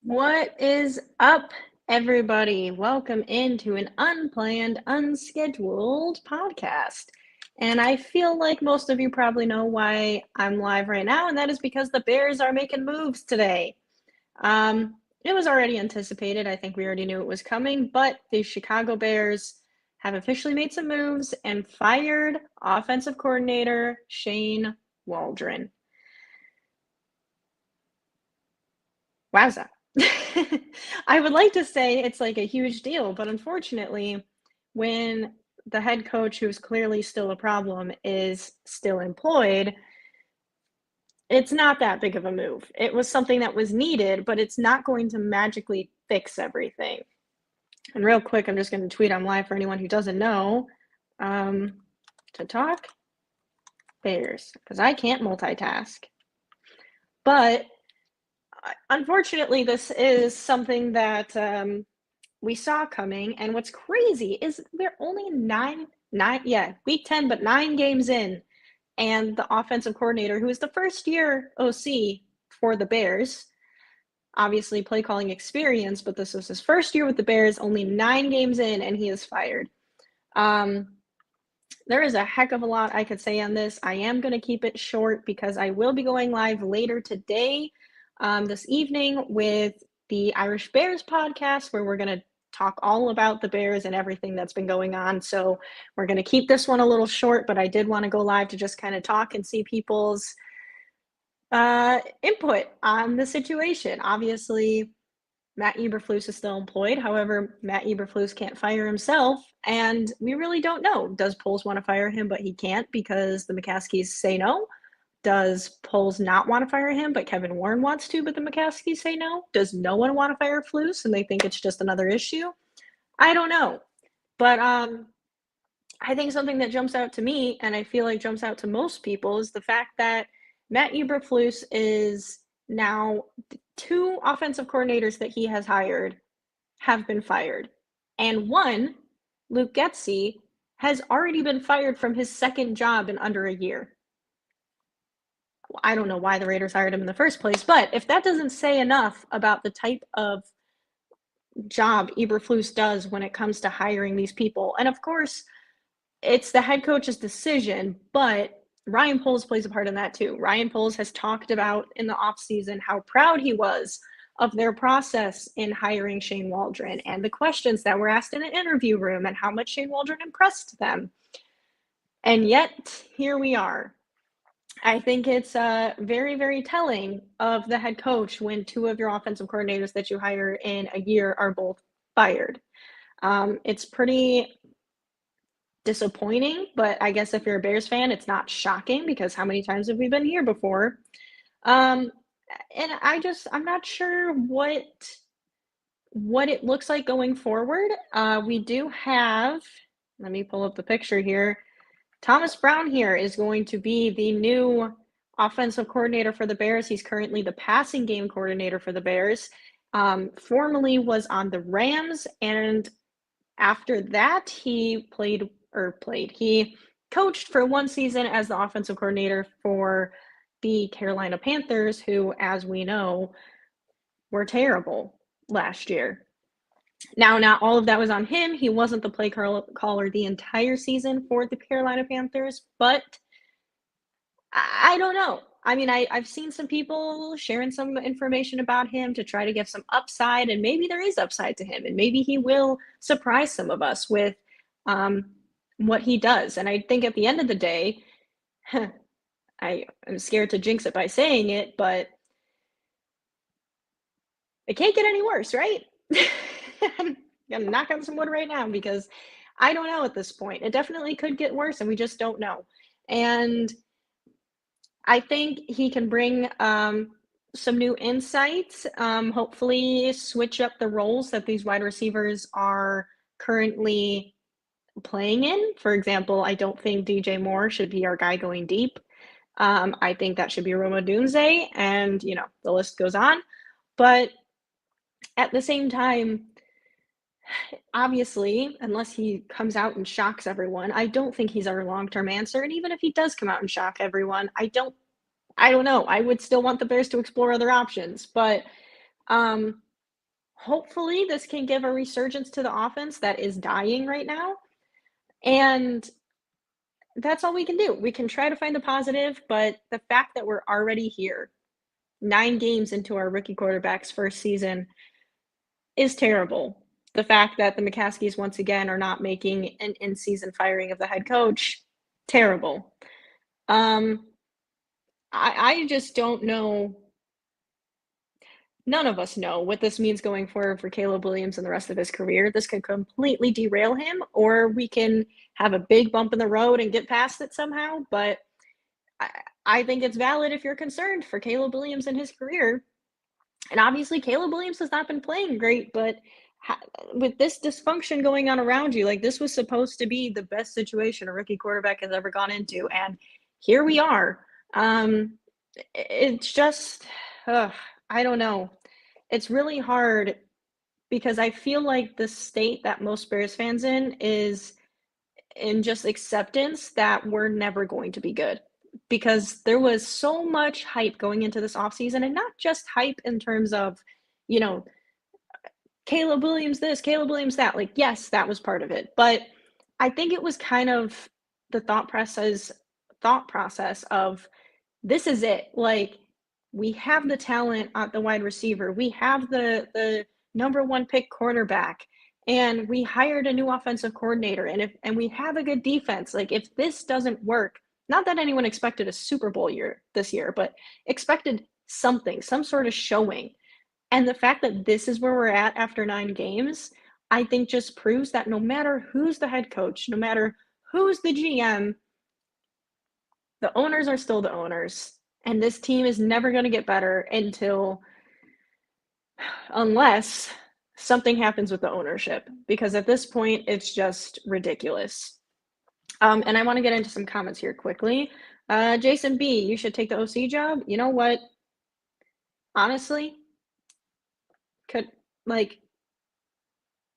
What is up, everybody? Welcome into an unplanned, unscheduled podcast. And I feel like most of you probably know why I'm live right now, and that is because the Bears are making moves today. It was already anticipated. I think we already knew it was coming, but the Chicago Bears have officially made some moves and fired offensive coordinator Shane Waldron. Wowza. I would like to say it's like a huge deal, but unfortunately, when the head coach, who's clearly still a problem, is still employed, it's not that big of a move. It was something that was needed, but it's not going to magically fix everything. And real quick, I'm just going to tweet on live for anyone who doesn't know to talk Bears, because I can't multitask. But unfortunately, this is something that we saw coming. And what's crazy is we're only week 10, but 9 games in. And the offensive coordinator, who is the first year OC for the Bears, obviously play calling experience, but this was his first year with the Bears, only 9 games in, and he is fired. There is a heck of a lot I could say on this. I am going to keep it short because I will be going live later today, this evening, with the Irish Bears podcast, where we're going to talk all about the Bears and everything that's been going on. So we're going to keep this one a little short, but I did want to go live to just kind of talk and see people's input on the situation. Obviously, Matt Eberflus is still employed. However, Matt Eberflus can't fire himself, and we really don't know. Does Poles want to fire him, but he can't because the McCaskies say no? Does Poles not want to fire him, but Kevin Warren wants to, but the McCaskies say no? Does no one want to fire Flus and they think it's just another issue? I don't know. But I think something that jumps out to me, and I feel like jumps out to most people, is the fact that Matt Eberflus is now 2 offensive coordinators that he has hired have been fired. And one, Luke Getsy, has already been fired from his second job in under a year. I don't know why the Raiders hired him in the first place, but if that doesn't say enough about the type of job Eberflus does when it comes to hiring these people, and of course, it's the head coach's decision, but Ryan Poles plays a part in that too. Ryan Poles has talked about in the offseason how proud he was of their process in hiring Shane Waldron and the questions that were asked in an interview room and how much Shane Waldron impressed them. And yet, here we are. I think it's very, very telling of the head coach when 2 of your offensive coordinators that you hire in a year are both fired. It's pretty disappointing, but I guess if you're a Bears fan, it's not shocking because how many times have we been here before? And I'm not sure what it looks like going forward. We do have, let me pull up the picture here. Thomas Brown here is going to be the new offensive coordinator for the Bears. He's currently the passing game coordinator for the Bears. Formerly was on the Rams, and after that, he coached for 1 season as the offensive coordinator for the Carolina Panthers, who, as we know, were terrible last year. Now, not all of that was on him. He wasn't the play caller the entire season for the Carolina Panthers, but I don't know. I mean, I've seen some people sharing some information about him to try to give some upside, and maybe there is upside to him, and maybe he will surprise some of us with what he does. And I think at the end of the day, I am scared to jinx it by saying it, but it can't get any worse, right? I'm gonna knock on some wood right now because I don't know at this point. It definitely could get worse, and we just don't know. And I think he can bring some new insights, hopefully switch up the roles that these wide receivers are currently playing in. For example, I don't think DJ Moore should be our guy going deep. I think that should be Roma Dunze, and the list goes on. But at the same time, obviously, unless he comes out and shocks everyone, I don't think he's our long-term answer. And even if he does come out and shock everyone, I don't know. I would still want the Bears to explore other options. But Hopefully, this can give a resurgence to the offense that is dying right now, and that's all we can do. We can try to find the positive, but the fact that we're already here, 9 games into our rookie quarterback's first season is terrible. The fact that the McCaskies once again are not making an in-season firing of the head coach, terrible. Um, I just don't know. None of us know what this means going forward for Caleb Williams and the rest of his career. This could completely derail him, or we can have a big bump in the road and get past it somehow. But I, I think it's valid if you're concerned for Caleb Williams and his career. And obviously, Caleb Williams has not been playing great, but with this dysfunction going on around you, like this was supposed to be the best situation a rookie quarterback has ever gone into. And here we are. It's just, I don't know. It's really hard because I feel like the state that most Bears fans in is in just acceptance that we're never going to be good. Because there was so much hype going into this offseason, and not just hype in terms of, you know, Caleb Williams this, Caleb Williams that. Like, yes, that was part of it. But I think it was kind of the thought process of this is it. Like, we have the talent at the wide receiver. We have the number one pick cornerback, and we hired a new offensive coordinator. And we have a good defense. Like, if this doesn't work, not that anyone expected a Super Bowl year this year, but expected something, some sort of showing. And the fact that this is where we're at after 9 games, I think just proves that no matter who's the head coach, no matter who's the GM, the owners are still the owners. And this team is never going to get better unless something happens with the ownership, because at this point, it's just ridiculous. And I want to get into some comments here quickly. Jason B, you should take the OC job. You know what? Honestly, could like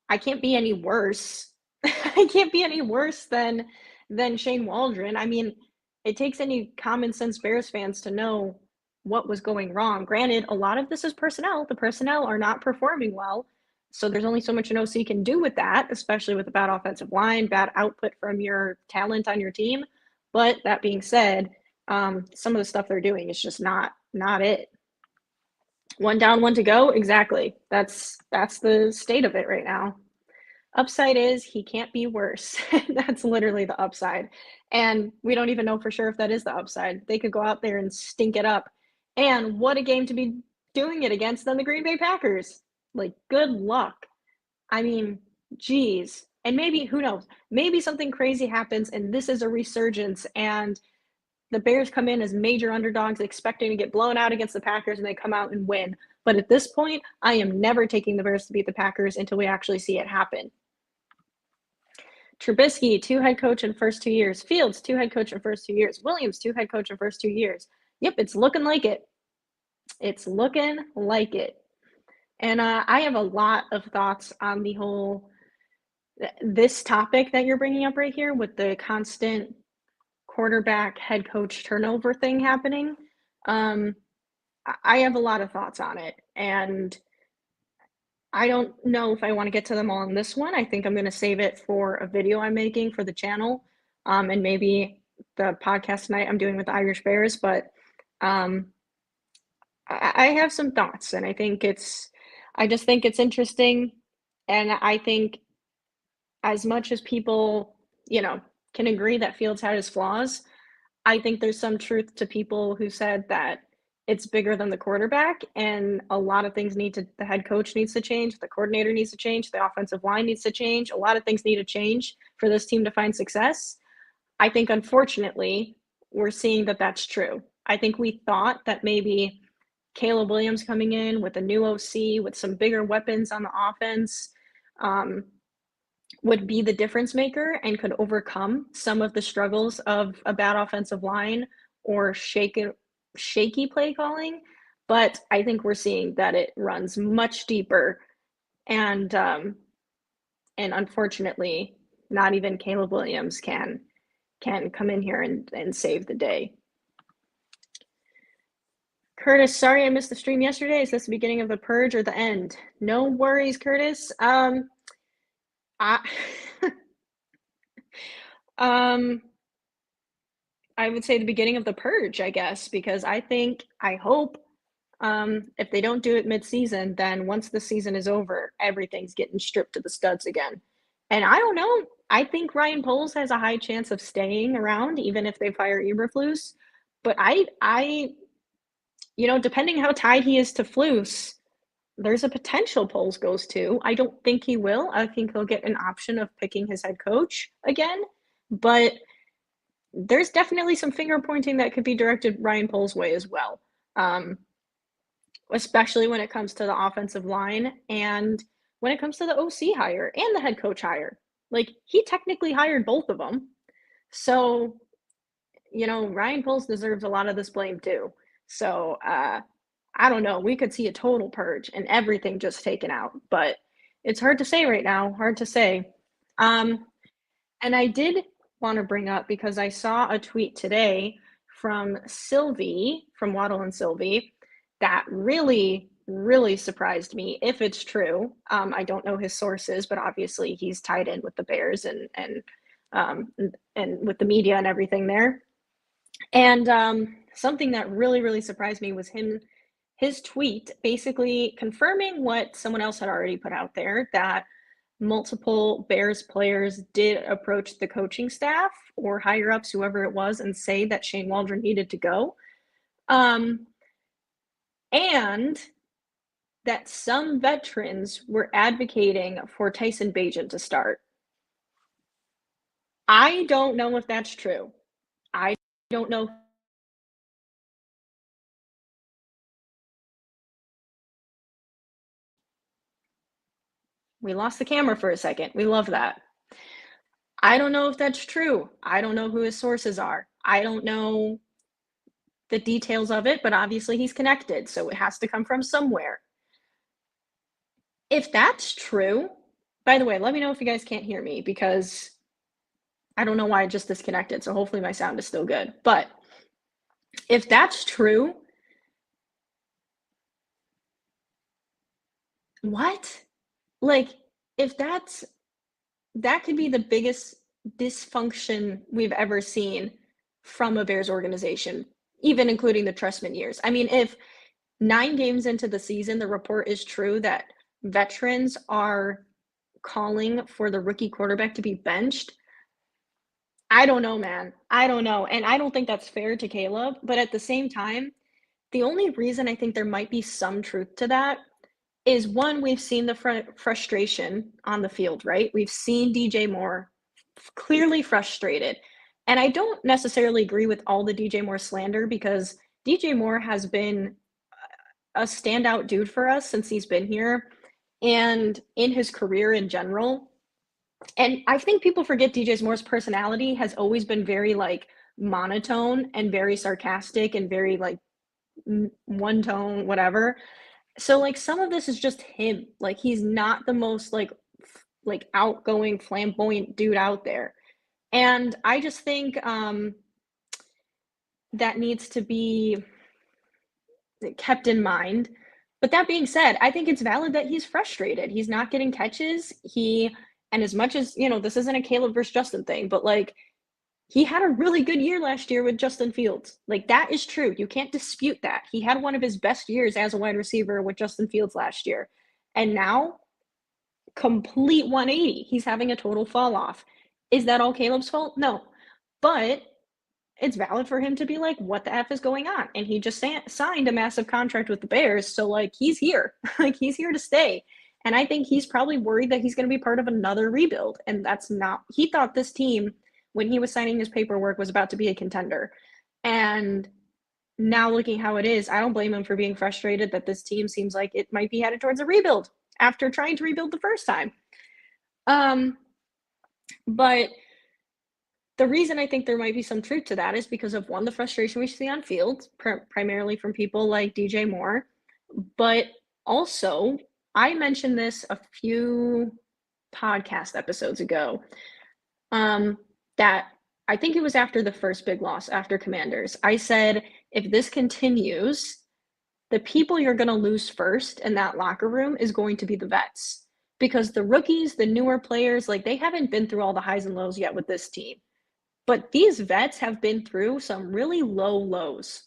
I can't be any worse. I can't be any worse than Shane Waldron. I mean, it takes any common sense Bears fans to know what was going wrong. Granted, a lot of this is personnel. The personnel are not performing well. So there's only so much an OC can do with that, especially with a bad offensive line, bad output from your talent on your team. But that being said, some of the stuff they're doing is just not it. One down, one to go. Exactly. That's the state of it right now. Upside is he can't be worse. That's literally the upside. And we don't even know for sure if that is the upside. They could go out there and stink it up. And what a game to be doing it against than the Green Bay Packers. Like, good luck. I mean, geez. And maybe, who knows? Maybe something crazy happens and this is a resurgence and the Bears come in as major underdogs, expecting to get blown out against the Packers, and they come out and win. But at this point, I am never taking the Bears to beat the Packers until we actually see it happen. Trubisky, 2 head coach in first 2 years. Fields, 2 head coach in first 2 years. Williams, 2 head coach in first 2 years. Yep, it's looking like it. It's looking like it. And I have a lot of thoughts on this topic that you're bringing up right here with the constant quarterback head coach turnover thing happening. I have a lot of thoughts on it, and I don't know if I want to get to them all in this one. I think I'm going to save it for a video I'm making for the channel, and maybe the podcast tonight I'm doing with the Irish Bears. But I have some thoughts, and I just think it's interesting, and I think as much as people, can agree that Fields had his flaws, I think there's some truth to people who said that it's bigger than the quarterback, and a lot of things the head coach needs to change, the coordinator needs to change, the offensive line needs to change. A lot of things need to change for this team to find success. I think, unfortunately, we're seeing that that's true. I think we thought that maybe Caleb Williams coming in with a new OC, with some bigger weapons on the offense, would be the difference maker and could overcome some of the struggles of a bad offensive line or shaky play calling. But I think we're seeing that it runs much deeper, and unfortunately, not even Caleb Williams can come in here and save the day. Curtis, sorry I missed the stream yesterday. Is this the beginning of the purge or the end? No worries, Curtis. I um I would say the beginning of the purge, I guess, because I hope, if they don't do it mid-season, then once the season is over, everything's getting stripped to the studs again. And I don't know, I think Ryan Poles has a high chance of staying around even if they fire Eberflus. But depending how tied he is to Flus, there's a potential Poles goes to. I don't think he will. I think he'll get an option of picking his head coach again, but there's definitely some finger pointing that could be directed Ryan Poles' way as well, especially when it comes to the offensive line and when it comes to the OC hire and the head coach hire. Like, he technically hired both of them. So, Ryan Poles deserves a lot of this blame too. So, I don't know. We could see a total purge and everything just taken out, but it's hard to say right now. Hard to say. And I did want to bring up because I saw a tweet today from Sylvie, from Waddle and Sylvie, that really, really surprised me if it's true. I don't know his sources, but obviously he's tied in with the Bears and with the media and everything there. And something that really, really surprised me was his tweet basically confirming what someone else had already put out there, that multiple Bears players did approach the coaching staff or higher ups, whoever it was, and say that Shane Waldron needed to go. And that some veterans were advocating for Tyson Bagent to start. I don't know if that's true. I don't know. We lost the camera for a second. We love that. I don't know if that's true. I don't know who his sources are. I don't know the details of it, but obviously he's connected, so it has to come from somewhere. If that's true, by the way, let me know if you guys can't hear me because I don't know why I just disconnected, so hopefully my sound is still good. But if that's true, what? Like, if that could be the biggest dysfunction we've ever seen from a Bears organization, even including the Trestman years. I mean, if 9 games into the season, the report is true that veterans are calling for the rookie quarterback to be benched, I don't know, man. I don't know. And I don't think that's fair to Caleb. But at the same time, the only reason I think there might be some truth to that is, one, we've seen the frustration on the field, right? We've seen DJ Moore clearly frustrated. And I don't necessarily agree with all the DJ Moore slander because DJ Moore has been a standout dude for us since he's been here and in his career in general. And I think people forget DJ Moore's personality has always been very like monotone and very sarcastic and very like one tone, whatever. So like some of this is just him. Like he's not the most like outgoing, flamboyant dude out there. And I just think that needs to be kept in mind. But that being said, I think it's valid that he's frustrated. He's not getting catches. And as much as, this isn't a Caleb versus Justin thing, but like he had a really good year last year with Justin Fields. Like that is true. You can't dispute that. He had one of his best years as a wide receiver with Justin Fields last year. And now, complete 180. He's having a total fall off. Is that all Caleb's fault? No. But it's valid for him to be like, what the F is going on? And he just signed a massive contract with the Bears. So like he's here. Like he's here to stay. And I think he's probably worried that he's going to be part of another rebuild. And that's not, he thought this team, when he was signing his paperwork, was about to be a contender. And now looking how it is, I don't blame him for being frustrated that this team seems like it might be headed towards a rebuild after trying to rebuild the first time. But the reason I think there might be some truth to that is because of, one, the frustration we see on field, primarily from people like DJ Moore. But also, I mentioned this a few podcast episodes ago, that I think it was after the first big loss, after Commanders. I said, if this continues, the people you're going to lose first in that locker room is going to be the vets because the rookies, the newer players, like they haven't been through all the highs and lows yet with this team. But these vets have been through some really low lows.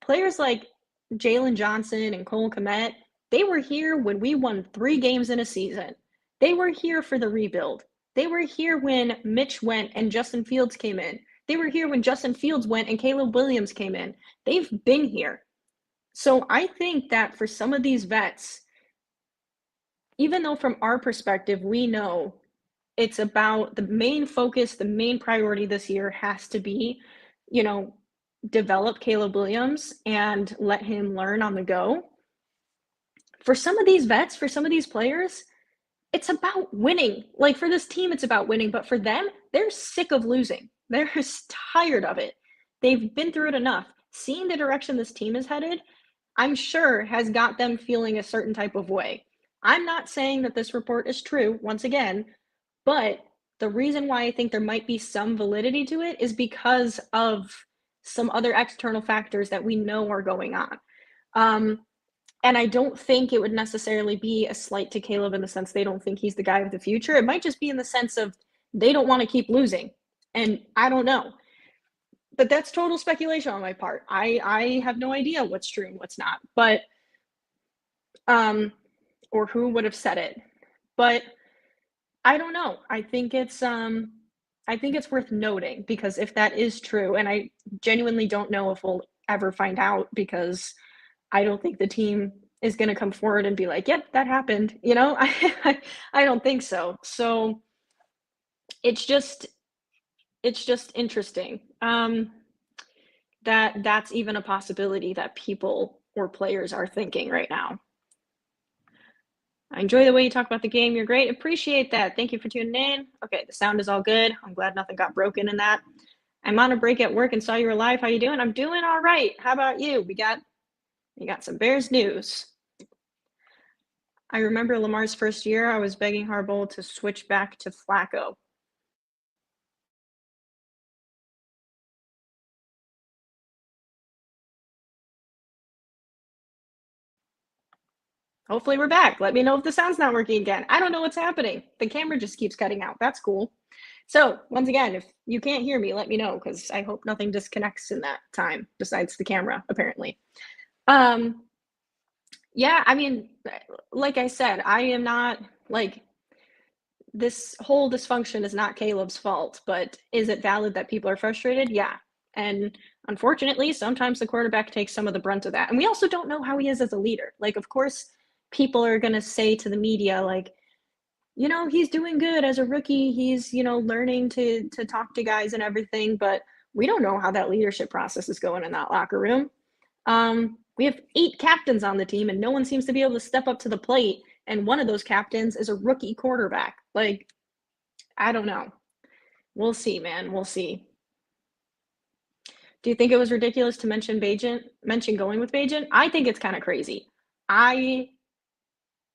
Players like Jalen Johnson and Cole Kmet, they were here when we won 3 games in a season. They were here for the rebuild. They were here when Mitch went and Justin Fields came in. They were here when Justin Fields went and Caleb Williams came in. They've been here. So I think that for some of these vets, even though from our perspective, we know it's about the main focus, the main priority this year has to be, you know, develop Caleb Williams and let him learn on the go. For some of these vets, for some of these players, it's about winning. Like for this team, it's about winning, but for them, they're sick of losing. They're tired of it. They've been through it enough. Seeing the direction this team is headed, I'm sure has got them feeling a certain type of way. I'm not saying that this report is true, once again, but the reason why I think there might be some validity to it is because of some other external factors that we know are going on. And I don't think it would necessarily be a slight to Caleb in the sense they don't think he's the guy of the future. It might just be in the sense of they don't want to keep losing. And I don't know. But that's total speculation on my part. I have no idea what's true and what's not. But or who would have said it. But I don't know. I think it's worth noting because if that is true, and I genuinely don't know if we'll ever find out because I don't think the team is going to come forward and be like, "Yep, that happened." You know, I don't think so. So it's just interesting that that's even a possibility that people or players are thinking right now. I enjoy the way you talk about the game. You're great. Appreciate that. Thank you for tuning in. Okay, the sound is all good. I'm glad nothing got broken in that. I'm on a break at work and saw you were live. How you doing? I'm doing all right. How about you? We got some Bears news. I remember Lamar's first year, I was begging Harbaugh to switch back to Flacco. Hopefully we're back. Let me know if the sound's not working again. I don't know what's happening. The camera just keeps cutting out. That's cool. So once again, if you can't hear me, let me know because I hope nothing disconnects in that time besides the camera, apparently. Yeah, I mean, like I said, I am not like this whole dysfunction is not Caleb's fault, but is it valid that people are frustrated? Yeah. And unfortunately, sometimes the quarterback takes some of the brunt of that. And we also don't know how he is as a leader. Like, of course, people are going to say to the media, like, you know, he's doing good as a rookie. He's, you know, learning to talk to guys and everything, but we don't know how that leadership process is going in that locker room. We have 8 captains on the team, and no one seems to be able to step up to the plate. And one of those captains is a rookie quarterback. Like, I don't know. We'll see, man. We'll see. Do you think it was ridiculous to mention going with Bagent? I think it's kind of crazy. I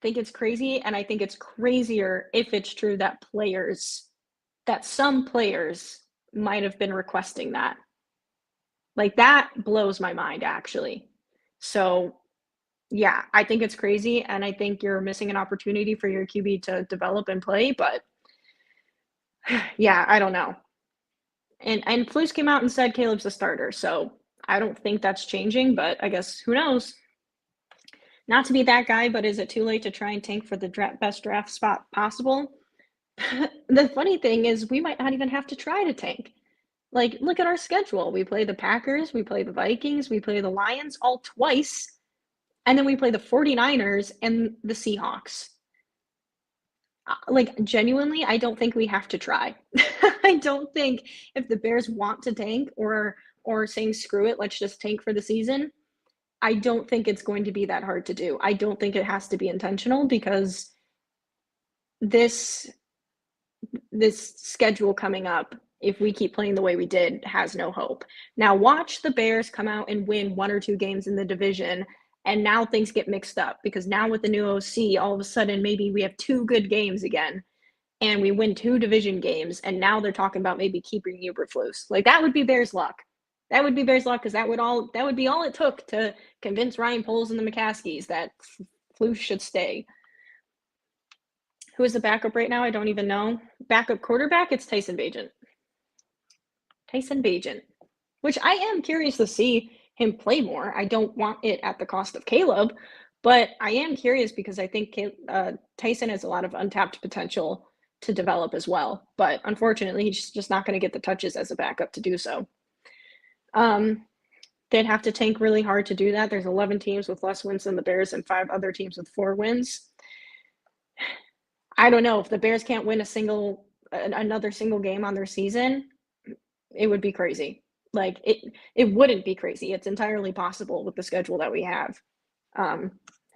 think it's crazy, and I think it's crazier if it's true that some players might have been requesting that. Like, that blows my mind, actually. So, yeah, I think it's crazy, and I think you're missing an opportunity for your QB to develop and play, but yeah, I don't know. And Flus came out and said Caleb's a starter, so I don't think that's changing, but I guess who knows? Not to be that guy, but is it too late to try and tank for the best draft spot possible? The funny thing is we might not even have to try to tank. Like, look at our schedule. We play the Packers, we play the Vikings, we play the Lions all twice, and then we play the 49ers and the Seahawks. Like, genuinely, I don't think we have to try. I don't think if the Bears want to tank or saying screw it, let's just tank for the season, I don't think it's going to be that hard to do. I don't think it has to be intentional because this schedule coming up, if we keep playing the way we did, has no hope. Now watch the Bears come out and win 1 or 2 games in the division, and now things get mixed up because now with the new OC, all of a sudden maybe we have 2 good games again and we win 2 division games, and now they're talking about maybe keeping Eberflus. Like, that would be Bears luck. That would be Bears luck because that would be all it took to convince Ryan Poles and the McCaskies that Flus should stay. Who is the backup right now? I don't even know. Backup quarterback? It's Tyson Bagent. Tyson Bagent, which I am curious to see him play more. I don't want it at the cost of Caleb, but I am curious because I think Tyson has a lot of untapped potential to develop as well. But unfortunately, he's just not going to get the touches as a backup to do so. They'd have to tank really hard to do that. There's 11 teams with less wins than the Bears and 5 other teams with 4 wins. I don't know if the Bears can't win another single game on their season, it would be crazy. Like it wouldn't be crazy. It's entirely possible with the schedule that we have.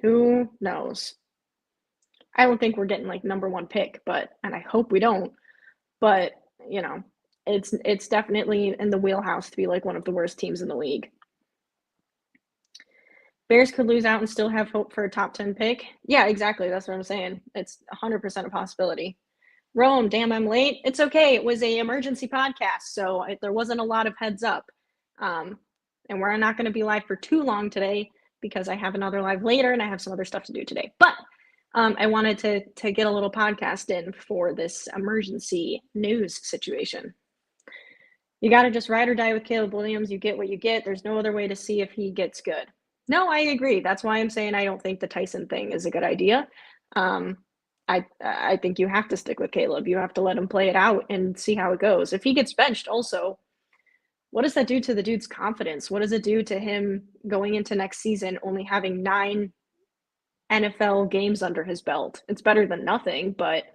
Who knows? I don't think we're getting like number 1 pick, and I hope we don't. But you know, it's definitely in the wheelhouse to be like one of the worst teams in the league. Bears could lose out and still have hope for a top 10 pick. Yeah, exactly. That's what I'm saying. It's 100% a possibility. Rome, damn, I'm late. It's okay. It was a emergency podcast, so there wasn't a lot of heads up. And we're not going to be live for too long today because I have another live later and I have some other stuff to do today. But I wanted to get a little podcast in for this emergency news situation. You got to just ride or die with Caleb Williams. You get what you get. There's no other way to see if he gets good. No, I agree. That's why I'm saying I don't think the Tyson thing is a good idea. I think you have to stick with Caleb. You have to let him play it out and see how it goes. If he gets benched also, what does that do to the dude's confidence? What does it do to him going into next season only having 9 NFL games under his belt? It's better than nothing, but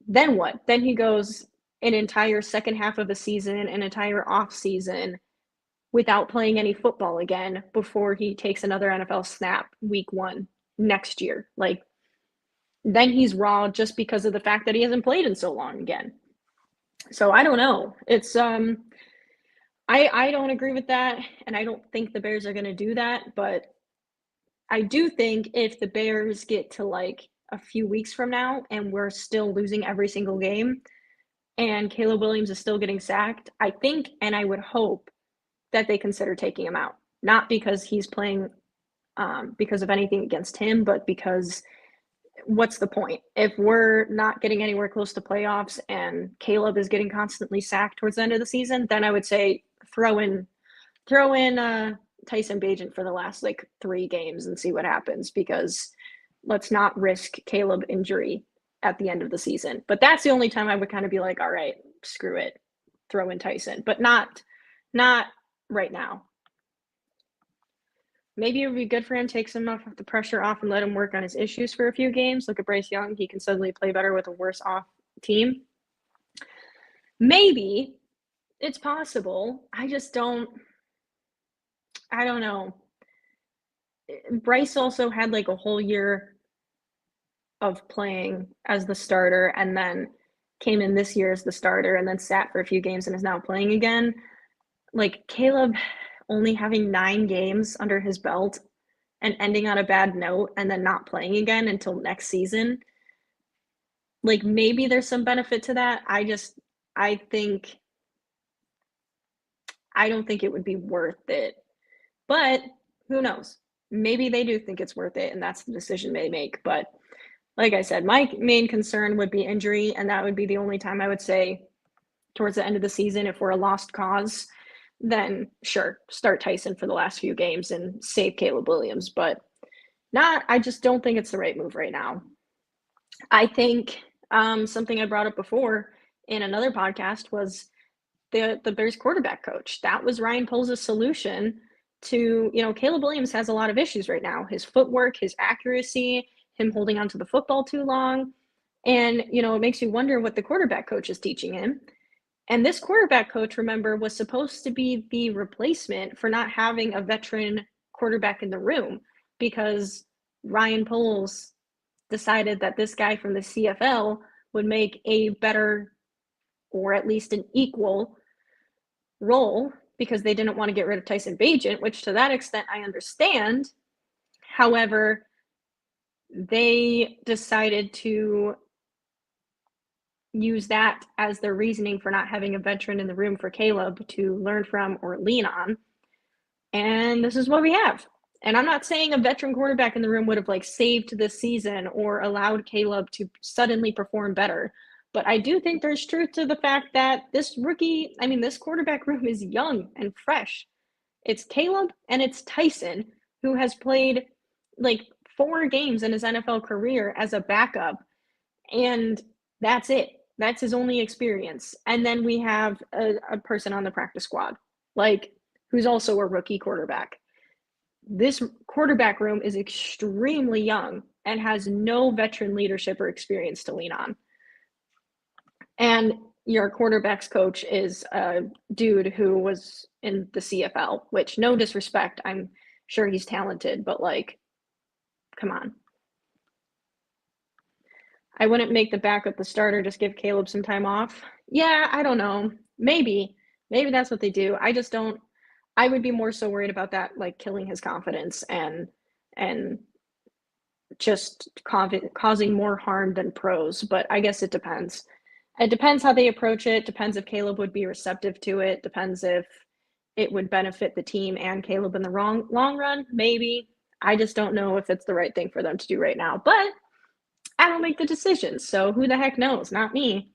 then what? Then he goes an entire second half of the season, an entire off season without playing any football again before he takes another NFL snap week 1 next year. Like, then he's raw just because of the fact that he hasn't played in so long again. So I don't know. It's I don't agree with that, and I don't think the Bears are going to do that, but I do think if the Bears get to like a few weeks from now and we're still losing every single game and Caleb Williams is still getting sacked, I think and I would hope that they consider taking him out. Not because he's playing because of anything against him, but because what's the point? If we're not getting anywhere close to playoffs and Caleb is getting constantly sacked towards the end of the season, then I would say throw in Tyson Bagent for the last like 3 games and see what happens, because let's not risk Caleb injury at the end of the season. But that's the only time I would kind of be like, all right, screw it, throw in Tyson, but not right now. Maybe it would be good for him, take some of the pressure off and let him work on his issues for a few games. Look at Bryce Young. He can suddenly play better with a worse off team. Maybe. It's possible. I don't know. Bryce also had like a whole year of playing as the starter and then came in this year as the starter and then sat for a few games and is now playing again. Like Caleb only having 9 games under his belt and ending on a bad note and then not playing again until next season. Like maybe there's some benefit to that. I don't think it would be worth it. But who knows? Maybe they do think it's worth it and that's the decision they make. But like I said, my main concern would be injury, and that would be the only time I would say towards the end of the season, if we're a lost cause, then sure, start Tyson for the last few games and save Caleb Williams. But I just don't think it's the right move right now. I think something I brought up before in another podcast was the Bears quarterback coach. That was Ryan Poles' solution to, Caleb Williams has a lot of issues right now. His footwork, his accuracy, him holding onto the football too long. And, it makes you wonder what the quarterback coach is teaching him. And this quarterback coach, remember, was supposed to be the replacement for not having a veteran quarterback in the room, because Ryan Poles decided that this guy from the CFL would make a better, or at least an equal, role, because they didn't want to get rid of Tyson Bagent, which to that extent I understand. However, they decided to use that as their reasoning for not having a veteran in the room for Caleb to learn from or lean on. And this is what we have. And I'm not saying a veteran quarterback in the room would have like saved this season or allowed Caleb to suddenly perform better. But I do think there's truth to the fact that this this quarterback room is young and fresh. It's Caleb and it's Tyson, who has played like 4 games in his NFL career as a backup. And that's it. That's his only experience. And then we have a person on the practice squad, like who's also a rookie quarterback. This quarterback room is extremely young and has no veteran leadership or experience to lean on. And your quarterback's coach is a dude who was in the CFL, which, no disrespect, I'm sure he's talented, but like, come on. I wouldn't make the backup the starter, just give Caleb some time off. Yeah, I don't know. Maybe that's what they do. I just don't. I would be more so worried about that, like killing his confidence and just causing more harm than pros. But I guess it depends. It depends how they approach it. Depends if Caleb would be receptive to it. Depends if it would benefit the team and Caleb in the long run. Maybe. I just don't know if it's the right thing for them to do right now. But I don't make the decisions, so who the heck knows? Not me.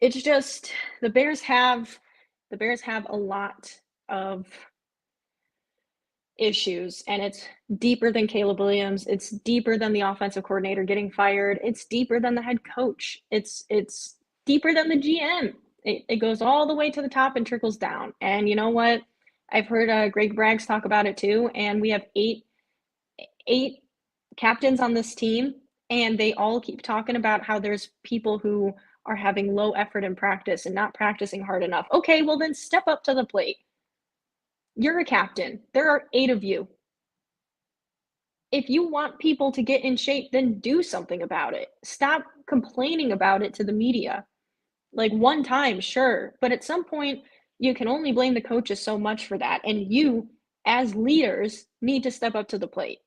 It's just the Bears have a lot of issues, and it's deeper than Caleb Williams. It's deeper than the offensive coordinator getting fired. It's deeper than the head coach. It's deeper than the GM. It goes all the way to the top and trickles down. And you know what? I've heard Greg Braggs talk about it too, and we have eight captains on this team, and they all keep talking about how there's people who are having low effort in practice and not practicing hard enough. Okay, well then step up to the plate. You're a captain. There are 8 of you. If you want people to get in shape, then do something about it. Stop complaining about it to the media. Like one time, sure, but at some point you can only blame the coaches so much for that, and you as leaders need to step up to the plate.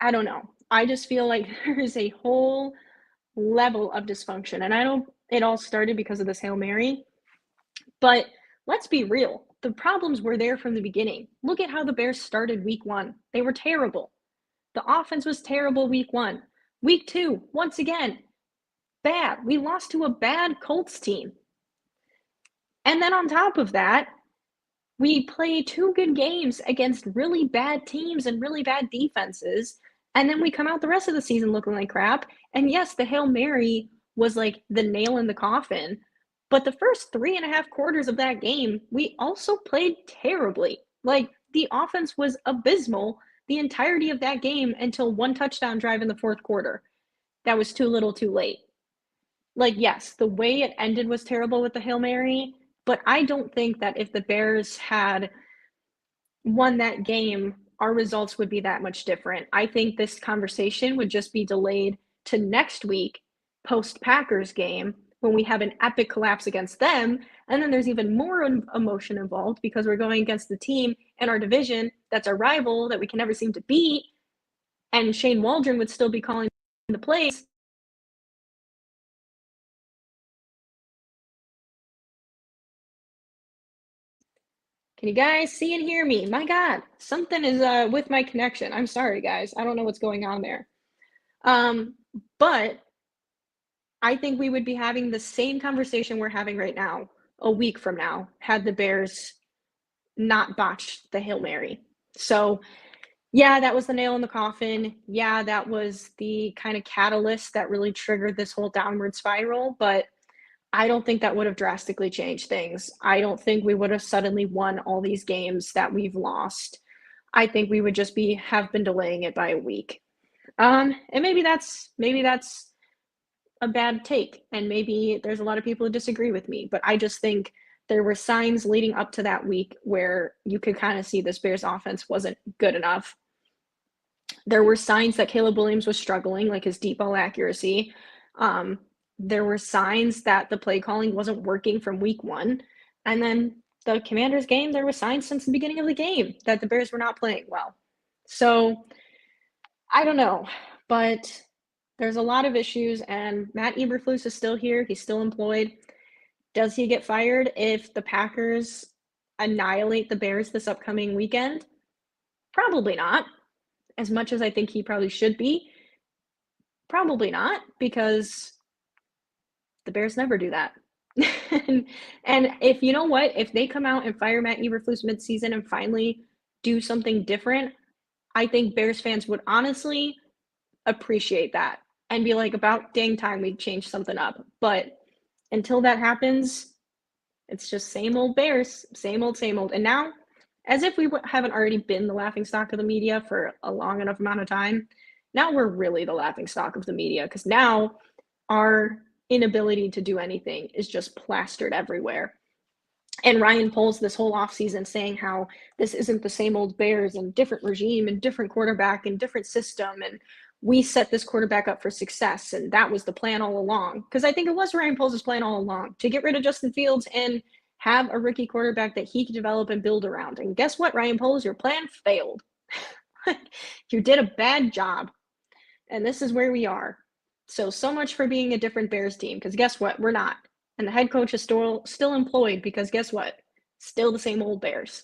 I don't know. I just feel like there's a whole level of dysfunction. And I know it all started because of this Hail Mary, but let's be real. The problems were there from the beginning. Look at how the Bears started week 1. They were terrible. The offense was terrible week 1. Week 2, once again, bad. We lost to a bad Colts team. And then on top of that, we play 2 good games against really bad teams and really bad defenses. And then we come out the rest of the season looking like crap. And yes, the Hail Mary was like the nail in the coffin. But the first 3.5 quarters of that game, we also played terribly. Like the offense was abysmal the entirety of that game until one touchdown drive in the 4th quarter. That was too little too late. Like, yes, the way it ended was terrible with the Hail Mary, but I don't think that if the Bears had won that game, our results would be that much different. I think this conversation would just be delayed to next week, post-Packers game, when we have an epic collapse against them, and then there's even more emotion involved because we're going against the team in our division that's our rival that we can never seem to beat, and Shane Waldron would still be calling the plays. Can you guys see and hear me? My God, something is with my connection. I'm sorry, guys. I don't know what's going on there. But I think we would be having the same conversation we're having right now a week from now had the Bears not botched the Hail Mary. So, yeah, that was the nail in the coffin. Yeah, that was the kind of catalyst that really triggered this whole downward spiral. But I don't think that would have drastically changed things. I don't think we would have suddenly won all these games that we've lost. I think we would just have been delaying it by a week. And maybe that's a bad take, and maybe there's a lot of people who disagree with me, but I just think there were signs leading up to that week where you could kind of see this Bears offense wasn't good enough. There were signs that Caleb Williams was struggling, like his deep ball accuracy. There were signs that the play calling wasn't working from week 1. And then the Commanders game, there were signs since the beginning of the game that the Bears were not playing well. So I don't know, but There's a lot of issues, and Matt Eberflus is still here. He's still employed. Does he get fired if the Packers annihilate the Bears this upcoming weekend? Probably not. As much as I think he probably should be, probably not, because the Bears never do that. and if you know what, if they come out and fire Matt Eberflus midseason and finally do something different, I think Bears fans would honestly appreciate that and be like, about dang time we changed something up. But until that happens, it's just same old Bears, same old, same old. And now, as if we haven't already been the laughingstock of the media for a long enough amount of time, now we're really the laughingstock of the media, because now our inability to do anything is just plastered everywhere. And Ryan Poles this whole offseason saying how this isn't the same old Bears and different regime and different quarterback and different system, and we set this quarterback up for success, and that was the plan all along. Because I think it was Ryan Poles' plan all along, to get rid of Justin Fields and have a rookie quarterback that he could develop and build around. And guess what, Ryan Poles? Your plan failed. You did a bad job. And this is where we are. So much for being a different Bears team, because guess what? We're not. And the head coach is still employed, because guess what? Still the same old Bears.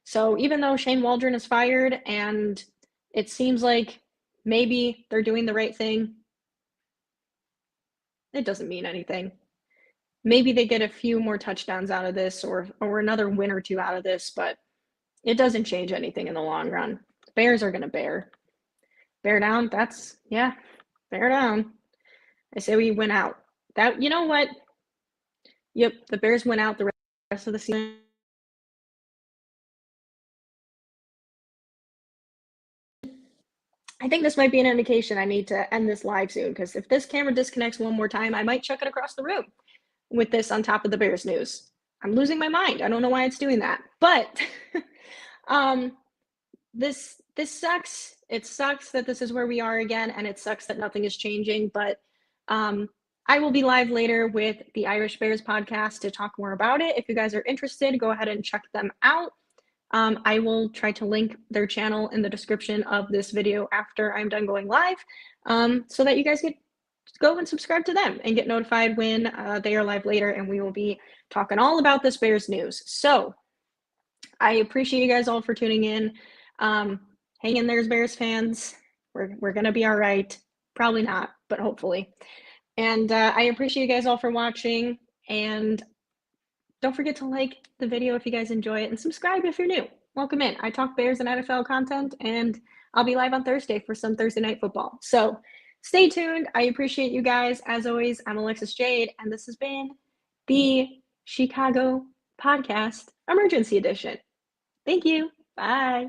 So even though Shane Waldron is fired and it seems like maybe they're doing the right thing, it doesn't mean anything. Maybe they get a few more touchdowns out of this, or another win or two out of this, but it doesn't change anything in the long run. The Bears are going to bear down. Bear down. I say we win out. That, you know what? Yep, the Bears went out the rest of the season. I think this might be an indication I need to end this live soon, because if this camera disconnects one more time, I might chuck it across the room with this on top of the Bears news. I'm losing my mind. I don't know why it's doing that. But this sucks. It sucks that this is where we are again, and it sucks that nothing is changing. But I will be live later with the Irish Bears podcast to talk more about it. If you guys are interested, go ahead and check them out. I will try to link their channel in the description of this video after I'm done going live, so that you guys can go and subscribe to them and get notified when they are live later, and we will be talking all about this Bears news. So I appreciate you guys all for tuning in. Hang in there, Bears fans. We're going to be all right. Probably not, but hopefully. And I appreciate you guys all for watching, and don't forget to like the video if you guys enjoy it, and subscribe if you're new. Welcome in. I talk Bears and NFL content, and I'll be live on Thursday for some Thursday night football. So stay tuned. I appreciate you guys. As always, I'm Alexis Jade, and this has been the Chicago Podcast Emergency Edition. Thank you. Bye.